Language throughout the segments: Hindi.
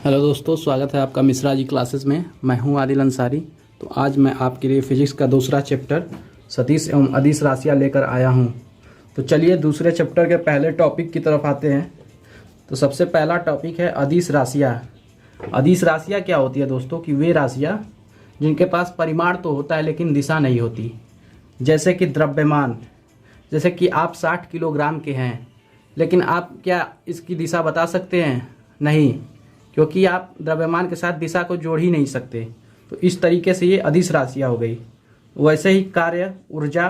हेलो दोस्तों, स्वागत है आपका मिश्रा जी क्लासेस में। मैं हूं आदिल अंसारी। तो आज मैं आपके लिए फिजिक्स का दूसरा चैप्टर सदिश एवं अदिश राशियाँ लेकर आया हूं। तो चलिए दूसरे चैप्टर के पहले टॉपिक की तरफ आते हैं। तो सबसे पहला टॉपिक है अदिश राशियाँ। अदिश राशियाँ क्या होती है दोस्तों कि वे राशियाँ जिनके पास परिमाण तो होता है लेकिन दिशा नहीं होती। जैसे कि द्रव्यमान, जैसे कि आप 60 किलोग्राम के हैं लेकिन आप क्या इसकी दिशा बता सकते हैं? नहीं, क्योंकि आप द्रव्यमान के साथ दिशा को जोड़ ही नहीं सकते। तो इस तरीके से ये अदिश राशियाँ हो गई। वैसे ही कार्य, ऊर्जा,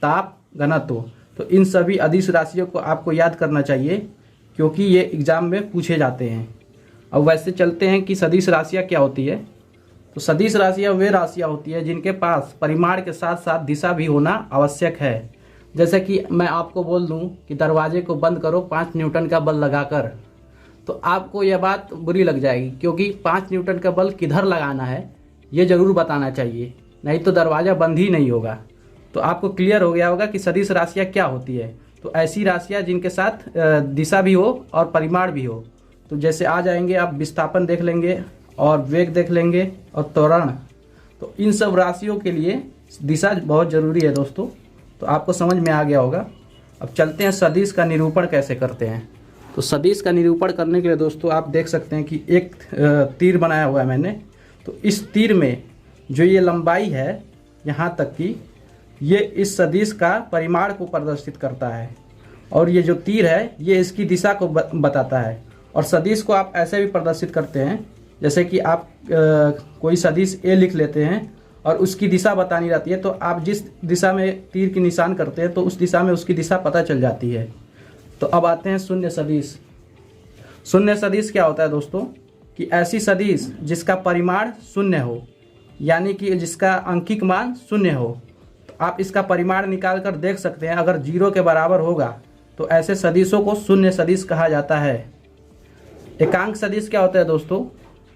ताप, घनत्व, तो इन सभी अदिश राशियों को आपको याद करना चाहिए क्योंकि ये एग्जाम में पूछे जाते हैं। अब वैसे चलते हैं कि सदिश राशियाँ क्या होती है। तो सदिश राशियाँ वे राशियाँ होती है जिनके पास परिमाण के साथ साथ दिशा भी होना आवश्यक है। जैसे कि मैं आपको बोल दूं कि दरवाजे को बंद करो 5 न्यूटन का बल लगाकर, तो आपको यह बात बुरी लग जाएगी क्योंकि 5 न्यूटन का बल किधर लगाना है ये जरूर बताना चाहिए, नहीं तो दरवाज़ा बंद ही नहीं होगा। तो आपको क्लियर हो गया होगा कि सदिश राशियाँ क्या होती है। तो ऐसी राशियाँ जिनके साथ दिशा भी हो और परिमाण भी हो। तो जैसे आ जाएंगे आप विस्थापन देख लेंगे और वेग देख लेंगे और त्वरण। तो इन सब राशियों के लिए दिशा बहुत ज़रूरी है दोस्तों। तो आपको समझ में आ गया होगा। अब चलते हैं सदिश का निरूपण कैसे करते हैं। तो सदिश का निरूपण करने के लिए दोस्तों आप देख सकते हैं कि एक तीर बनाया हुआ है मैंने। तो इस तीर में जो ये लंबाई है यहाँ तक की, ये इस सदिश का परिमाण को प्रदर्शित करता है और ये जो तीर है ये इसकी दिशा को बताता है। और सदिश को आप ऐसे भी प्रदर्शित करते हैं जैसे कि आप कोई सदिश ए लिख लेते हैं और उसकी दिशा बतानी रहती है, तो आप जिस दिशा में तीर की निशान करते हैं तो उस दिशा में उसकी दिशा पता चल जाती है। तो अब आते हैं शून्य सदिश। शून्य सदिश क्या होता है दोस्तों कि ऐसी सदिश जिसका परिमाण शून्य हो, यानी कि जिसका अंकिक मान शून्य हो। तो आप इसका परिमाण निकाल कर देख सकते हैं, अगर 0 के बराबर होगा तो ऐसे सदिशों को शून्य सदिश कहा जाता है। एकांक सदिश क्या होता है दोस्तों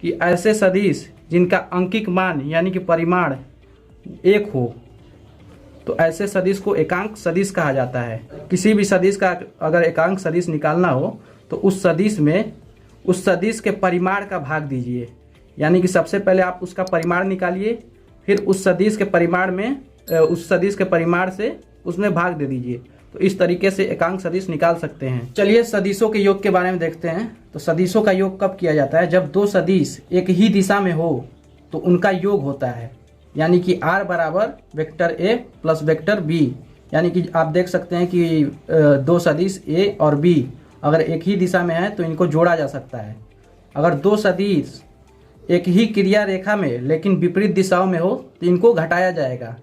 कि ऐसे सदिश जिनका अंकिक मान यानी कि परिमाण 1 हो, तो ऐसे सदिश को एकांक सदिश कहा जाता है। किसी भी सदिश का अगर एकांक सदिश निकालना हो तो उस सदिश में उस सदिश के परिमाण का भाग दीजिए, यानी कि सबसे पहले आप उसका परिमाण निकालिए, फिर उस सदिश के परिमाण में उस सदिश के परिमाण से उसमें भाग दे दीजिए। तो इस तरीके से एकांक सदिश निकाल सकते हैं। चलिए सदिशों के योग के बारे में देखते हैं। तो सदिशों का योग कब किया जाता है? जब दो सदिश एक ही दिशा में हो तो उनका योग होता है, यानी कि r बराबर vector a plus vector b। यानी कि आप देख सकते हैं कि दो सदिश a और b अगर एक ही दिशा में है तो इनको जोड़ा जा सकता है। अगर दो सदिश एक ही क्रिया रेखा में लेकिन विपरीत दिशाओं में हो तो इनको घटाया जाएगा।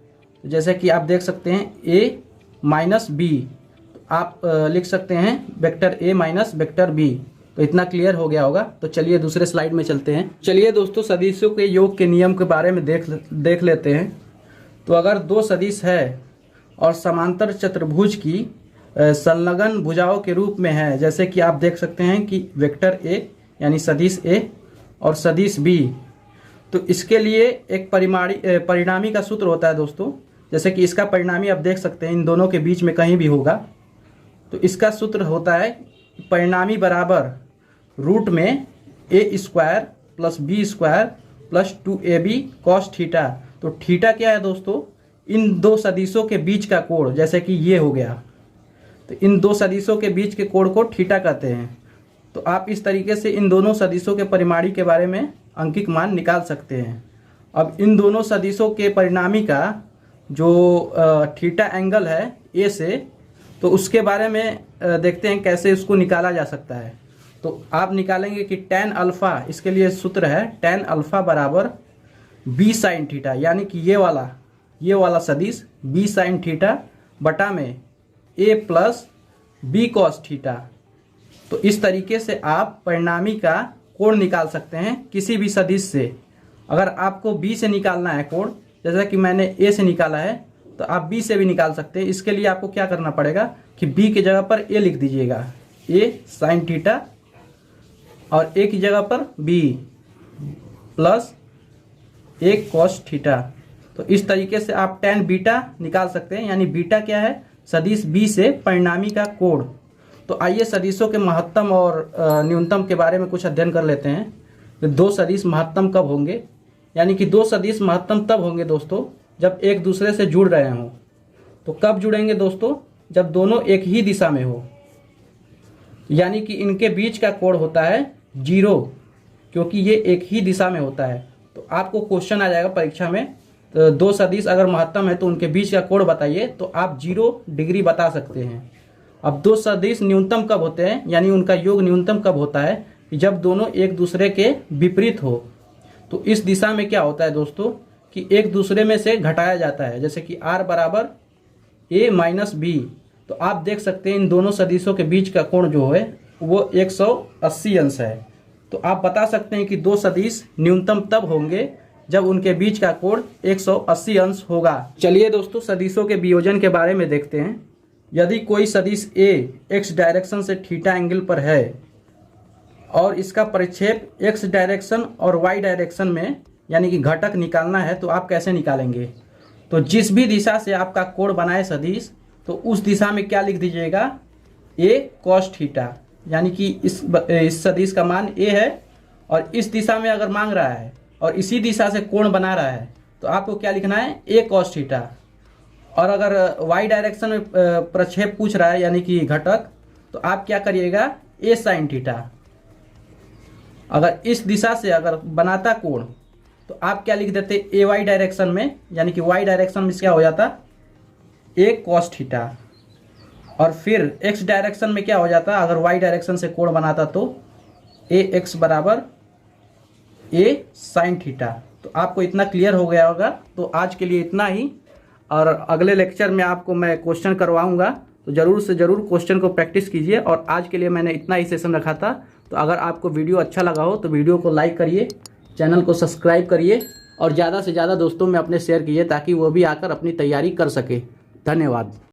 जैसे कि आप देख सकते हैं a माइनस b, तो आप लिख सकते हैं vector a minus vector b। तो इतना क्लियर हो गया होगा। तो चलिए दूसरे स्लाइड में चलते हैं। चलिए दोस्तों सदिशों के योग के नियम के बारे में देख लेते हैं। तो अगर दो सदिश है और समांतर चतुर्भुज की संलग्न भुजाओं के रूप में है, जैसे कि आप देख सकते हैं कि वेक्टर a यानी सदिश a और सदिश b, तो इसके लिए एक परिणामी का सूत्र होता है दोस्तों। जैसे कि इसका परिणामी आप देख सकते हैं इन दोनों के बीच में कहीं भी होगा। तो इसका सूत्र होता है परिणामी बराबर रूट में a² plus b² plus 2ab cos theta. तो थीटा क्या है दोस्तों? इन दो सदिशों के बीच का कोण, जैसे कि ये हो गया, तो इन दो सदिशों के बीच के कोण को थीटा कहते हैं। तो आप इस तरीके से इन दोनों सदिशों के परिमाणी के बारे में अंकिक मान निकाल सकते हैं। अब इन दोनों सदिशों के परिणामी का जो थीटा एंगल है ए से, तो उसके बारे में देखते हैं कैसे उसको निकाला जा सकता है। तो आप निकालेंगे कि tan अल्फ़ा, इसके लिए सूत्र है tan अल्फ़ा बराबर b साइन थीटा, यानी कि ये वाला सदिश b साइन थीटा बटा में a plus b cos theta. तो इस तरीके से आप परिणामी का कोण निकाल सकते हैं किसी भी सदिश से। अगर आपको b से निकालना है कोण, जैसा कि मैंने a से निकाला है, तो आप b से भी निकाल सकते हैं। इसके लिए आपको क्या करना पड़ेगा कि b की जगह पर a लिख दीजिएगा, a साइन थीटा, और a की जगह पर b plus a cos theta. तो इस तरीके से आप tan बीटा निकाल सकते हैं, यानी बीटा क्या है? सदिश b से परिणामी का कोण। तो आइए सदिशों के महत्तम और न्यूनतम के बारे में कुछ अध्ययन कर लेते हैं। तो दो सदिश महत्तम कब होंगे, यानी कि दो सदिश महत्तम तब होंगे दोस्तों जब एक दूसरे से जुड़ रहे हों। तो कब जुड़ेंगे दोस्तों, जब दोनों एक ही दिशा में हो, यानी कि इनके बीच का कोण होता है 0, क्योंकि ये एक ही दिशा में होता है। तो आपको क्वेश्चन आ जाएगा परीक्षा में, तो दो सदिश अगर महत्तम है तो उनके बीच का कोण बताइए, तो आप 0 डिग्री बता सकते हैं। अब दो सदिश न्यूनतम कब होते हैं, यानी उनका योग न्यूनतम कब होता है, कि जब दोनों एक दूसरे के विपरीत हो। तो इस दिशा में क्या होता है दोस्तों कि एक दूसरे में से घटाया जाता है, जैसे कि r बराबर a माइनस बी। तो आप देख सकते हैं इन दोनों सदिशों के बीच का कोण जो है वो 180 अंश है। तो आप बता सकते हैं कि दो सदिश न्यूनतम तब होंगे जब उनके बीच का कोण 180 अंश होगा। चलिए दोस्तों सदिशों के वियोजन के बारे में देखते हैं। यदि कोई सदिश a x डायरेक्शन से थीटा एंगल पर है और इसका परिक्षेप x डायरेक्शन और y डायरेक्शन में, यानी कि घटक निकालना है, तो आप कैसे निकालेंगे। तो जिस भी दिशा से आपका कोण बनाए सदिश, तो उस दिशा में क्या लिख दीजिएगा, a cos थीटा, यानी कि इस सदिश का मान a है और इस दिशा में अगर मांग रहा है और इसी दिशा से कोण बना रहा है तो आपको क्या लिखना है, a cos थीटा। और अगर y डायरेक्शन में प्रक्षेप पूछ रहा है, यानी कि घटक, तो आप क्या करिएगा, a sin थीटा। अगर इस दिशा से अगर बनाता कोण तो आप क्या लिख देते, ए वाई डायरेक्शन में, यानी कि वाई डायरेक्शन में क्या हो जाता, a cos थीटा। और फिर x डायरेक्शन में क्या हो जाता, अगर y डायरेक्शन से कोण बनाता तो ए एक्स बराबर a sin थीटा। तो आपको इतना क्लियर हो गया होगा। तो आज के लिए इतना ही, और अगले लेक्चर में आपको मैं क्वेश्चन करवाऊंगा, तो ज़रूर से ज़रूर क्वेश्चन को प्रैक्टिस कीजिए। और आज के लिए मैंने इतना ही सेशन रखा था। तो अगर आपको वीडियो अच्छा लगा हो तो वीडियो को लाइक करिए, चैनल को सब्सक्राइब करिए और ज़्यादा से ज़्यादा दोस्तों में अपने शेयर कीजिए, ताकि वो भी आकर अपनी तैयारी कर सके। धन्यवाद।